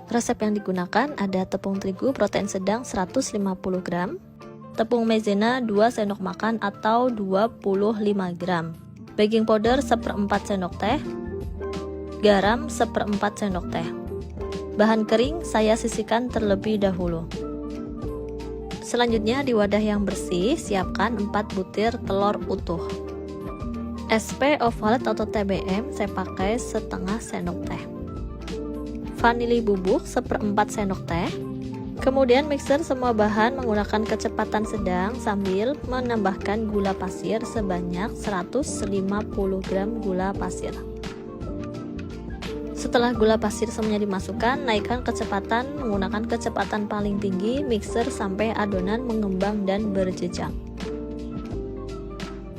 Resep yang digunakan ada tepung terigu protein sedang 150 gram, tepung maizena 2 sendok makan atau 25 gram, baking powder 1/4 sendok teh, garam 1/4 sendok teh. Bahan kering saya sisihkan terlebih dahulu. Selanjutnya di wadah yang bersih siapkan 4 butir telur utuh. SP Ovalet atau TBM saya pakai setengah sendok teh. Vanili bubuk 1/4 sendok teh. Kemudian mixer semua bahan menggunakan kecepatan sedang sambil menambahkan gula pasir sebanyak 150 gram gula pasir. Setelah gula pasir semuanya dimasukkan, naikkan kecepatan menggunakan kecepatan paling tinggi, mixer sampai adonan mengembang dan berjejak.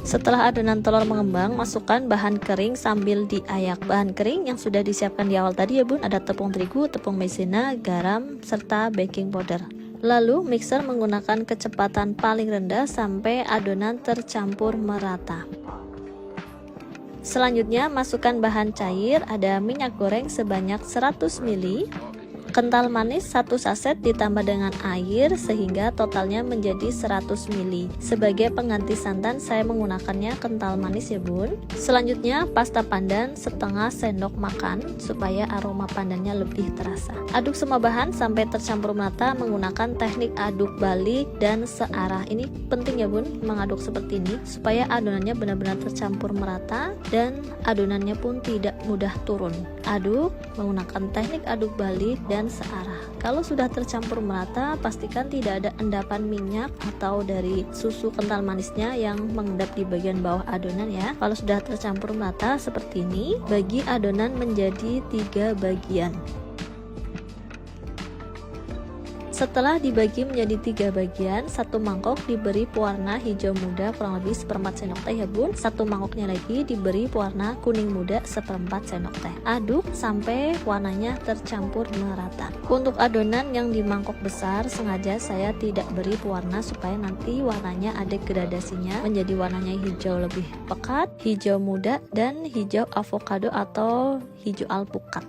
Setelah adonan telur mengembang, masukkan bahan kering sambil diayak. Bahan kering yang sudah disiapkan di awal tadi ya bun, ada tepung terigu, tepung maizena, garam, serta baking powder. Lalu mixer menggunakan kecepatan paling rendah sampai adonan tercampur merata. Selanjutnya masukkan bahan cair, ada minyak goreng sebanyak 100 ml, kental manis 1 saset ditambah dengan air sehingga totalnya menjadi 100 ml. Sebagai pengganti santan saya menggunakannya kental manis ya bun. Selanjutnya pasta pandan setengah sendok makan supaya aroma pandannya lebih terasa. Aduk semua bahan sampai tercampur merata menggunakan teknik aduk balik dan searah. Ini penting ya bun, mengaduk seperti ini supaya adonannya benar-benar tercampur merata dan adonannya pun tidak mudah turun. Aduk menggunakan teknik aduk balik dan searah. Kalau sudah tercampur merata, pastikan tidak ada endapan minyak atau dari susu kental manisnya yang mengendap di bagian bawah adonan ya. Kalau sudah tercampur merata seperti ini, bagi adonan menjadi 3 bagian. Setelah dibagi menjadi 3 bagian, 1 mangkok diberi pewarna hijau muda kurang lebih 1/4 sendok teh ya bun. 1 mangkoknya lagi diberi pewarna kuning muda 1/4 sendok teh. Aduk sampai warnanya tercampur merata. Untuk adonan yang di mangkok besar sengaja saya tidak beri pewarna supaya nanti warnanya ada gradasinya menjadi warnanya hijau lebih pekat, hijau muda, dan hijau avocado atau hijau alpukat.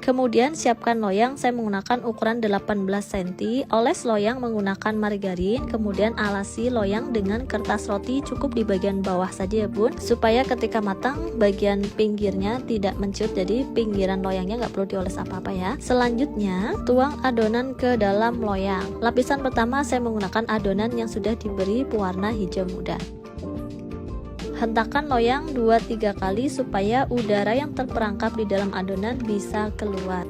Kemudian siapkan loyang, saya menggunakan ukuran 18 cm, oles loyang menggunakan margarin, kemudian alasi loyang dengan kertas roti cukup di bagian bawah saja ya bun, supaya ketika matang bagian pinggirnya tidak mencut, jadi pinggiran loyangnya nggak perlu dioles apa-apa ya. Selanjutnya tuang adonan ke dalam loyang. Lapisan pertama saya menggunakan adonan yang sudah diberi pewarna hijau muda. Hentakan loyang 2-3 kali supaya udara yang terperangkap di dalam adonan bisa keluar.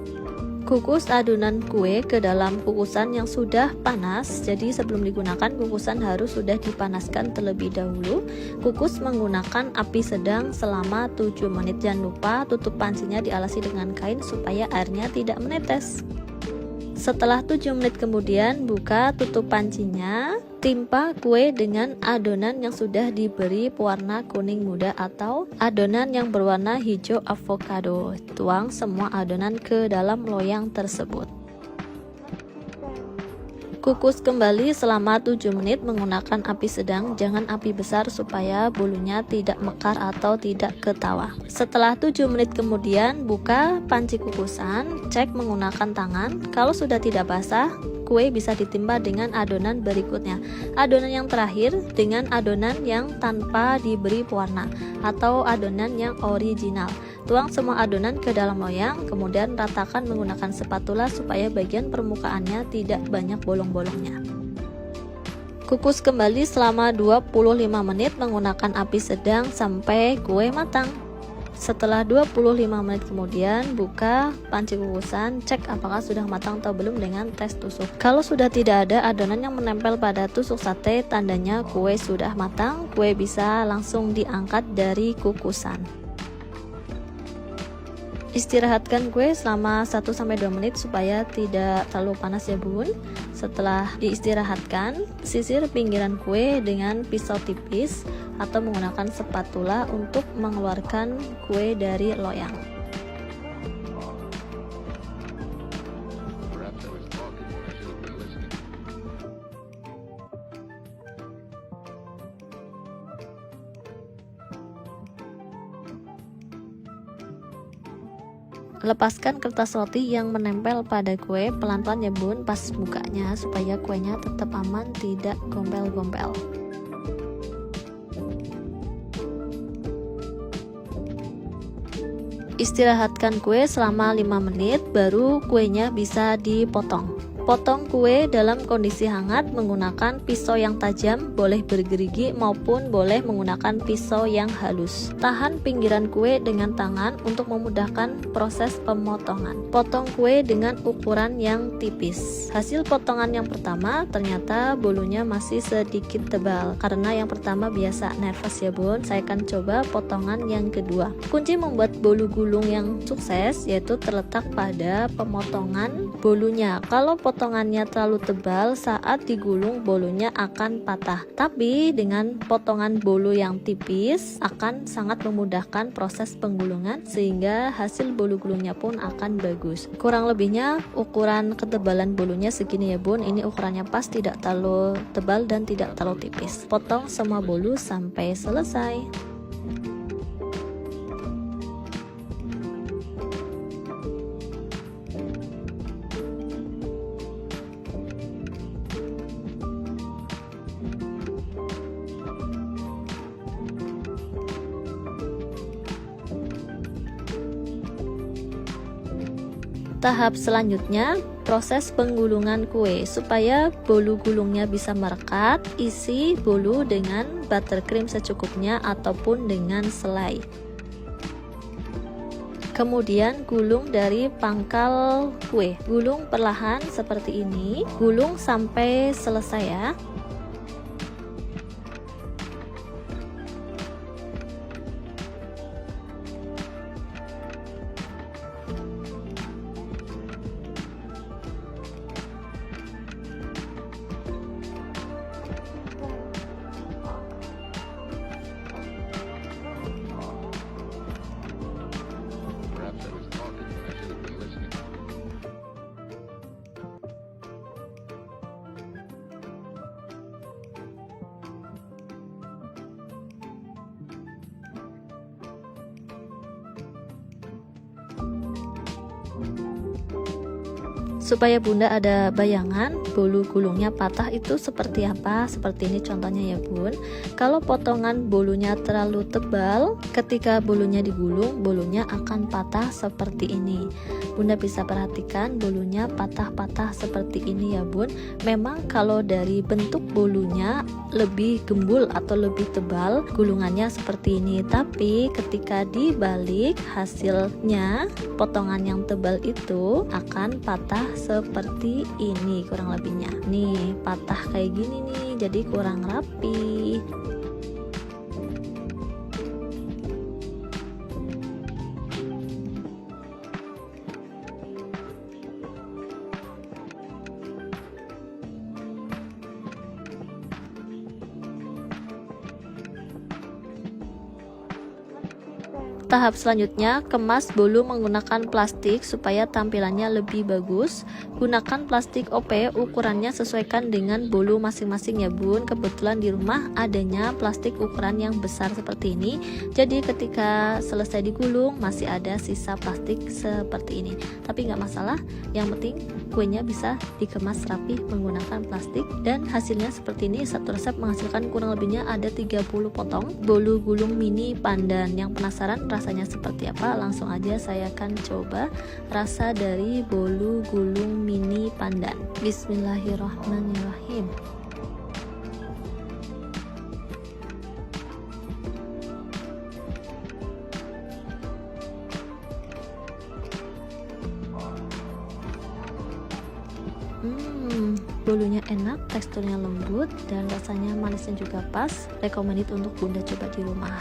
Kukus adonan kue ke dalam kukusan yang sudah panas, jadi sebelum digunakan kukusan harus sudah dipanaskan terlebih dahulu. Kukus menggunakan api sedang selama 7 menit. Jangan lupa tutup pancinya dialasi dengan kain supaya airnya tidak menetes. Setelah 7 menit kemudian buka tutup pancinya, timpa kue dengan adonan yang sudah diberi pewarna kuning muda atau adonan yang berwarna hijau avocado. Tuang semua adonan ke dalam loyang tersebut. Kukus kembali selama 7 menit menggunakan api sedang, jangan api besar supaya bulunya tidak mekar atau tidak ketawa. Setelah 7 menit kemudian buka panci kukusan, cek menggunakan tangan. Kalau sudah tidak basah, kue bisa ditimpa dengan adonan berikutnya. Adonan yang terakhir dengan adonan yang tanpa diberi pewarna atau adonan yang original. Tuang semua adonan ke dalam loyang, kemudian ratakan menggunakan spatula supaya bagian permukaannya tidak banyak bolong-bolongnya. Kukus kembali selama 25 menit menggunakan api sedang sampai kue matang. Setelah 25 menit kemudian buka panci kukusan, cek apakah sudah matang atau belum dengan tes tusuk. Kalau sudah tidak ada adonan yang menempel pada tusuk sate, tandanya kue sudah matang. Kue bisa langsung diangkat dari kukusan. Istirahatkan kue selama 1-2 menit supaya tidak terlalu panas ya bun. Setelah diistirahatkan, sisir pinggiran kue dengan pisau tipis atau menggunakan spatula untuk mengeluarkan kue dari loyang. Lepaskan kertas roti yang menempel pada kue pelan-pelan ya bun pas bukanya supaya kuenya tetap aman, tidak gompel-gompel. Istirahatkan kue selama 5 menit baru kuenya bisa dipotong. Potong kue dalam kondisi hangat menggunakan pisau yang tajam, boleh bergerigi maupun boleh menggunakan pisau yang halus. Tahan pinggiran kue dengan tangan untuk memudahkan proses pemotongan. Potong kue dengan ukuran yang tipis. Hasil potongan yang pertama ternyata bolunya masih sedikit tebal. Karena yang pertama biasa nervous ya bun, saya akan coba potongan yang kedua. Kunci membuat bolu gulung yang sukses yaitu terletak pada pemotongan bolunya. Kalau potongannya terlalu tebal, saat digulung bolunya akan patah. Tapi dengan potongan bolu yang tipis akan sangat memudahkan proses penggulungan sehingga hasil bolu gulungnya pun akan bagus. Kurang lebihnya ukuran ketebalan bolunya segini ya bun. Ini ukurannya pas, tidak terlalu tebal dan tidak terlalu tipis. Potong semua bolu sampai selesai. Tahap selanjutnya, proses penggulungan kue. Supaya bolu gulungnya bisa merekat, isi bolu dengan buttercream secukupnya ataupun dengan selai. Kemudian gulung dari pangkal kue. Gulung perlahan seperti ini, gulung sampai selesai ya. Supaya bunda ada bayangan bolu gulungnya patah itu seperti apa, seperti ini contohnya ya bun. Kalau potongan bolunya terlalu tebal, ketika bolunya digulung bolunya akan patah seperti ini. Bunda bisa perhatikan bolunya patah-patah seperti ini ya bun. Memang kalau dari bentuk bolunya lebih gembul atau lebih tebal, gulungannya seperti ini. Tapi ketika dibalik, hasilnya potongan yang tebal itu akan patah seperti ini kurang lebihnya. Nih patah kayak gini nih, jadi kurang rapi. Tahap selanjutnya, kemas bolu menggunakan plastik supaya tampilannya lebih bagus. Gunakan plastik OP, ukurannya sesuaikan dengan bolu masing-masing ya bun. Kebetulan di rumah adanya plastik ukuran yang besar seperti ini. Jadi ketika selesai digulung masih ada sisa plastik seperti ini. Tapi nggak masalah, yang penting kuenya bisa dikemas rapi menggunakan plastik. Dan hasilnya seperti ini. Satu resep menghasilkan kurang lebihnya ada 30 potong bolu gulung mini pandan. Yang penasaran rasanya seperti apa, langsung aja saya akan coba rasa dari bolu gulung mini pandan. Bismillahirrahmanirrahim. Bolunya enak, teksturnya lembut dan rasanya manisnya juga pas. Recommended untuk bunda coba di rumah.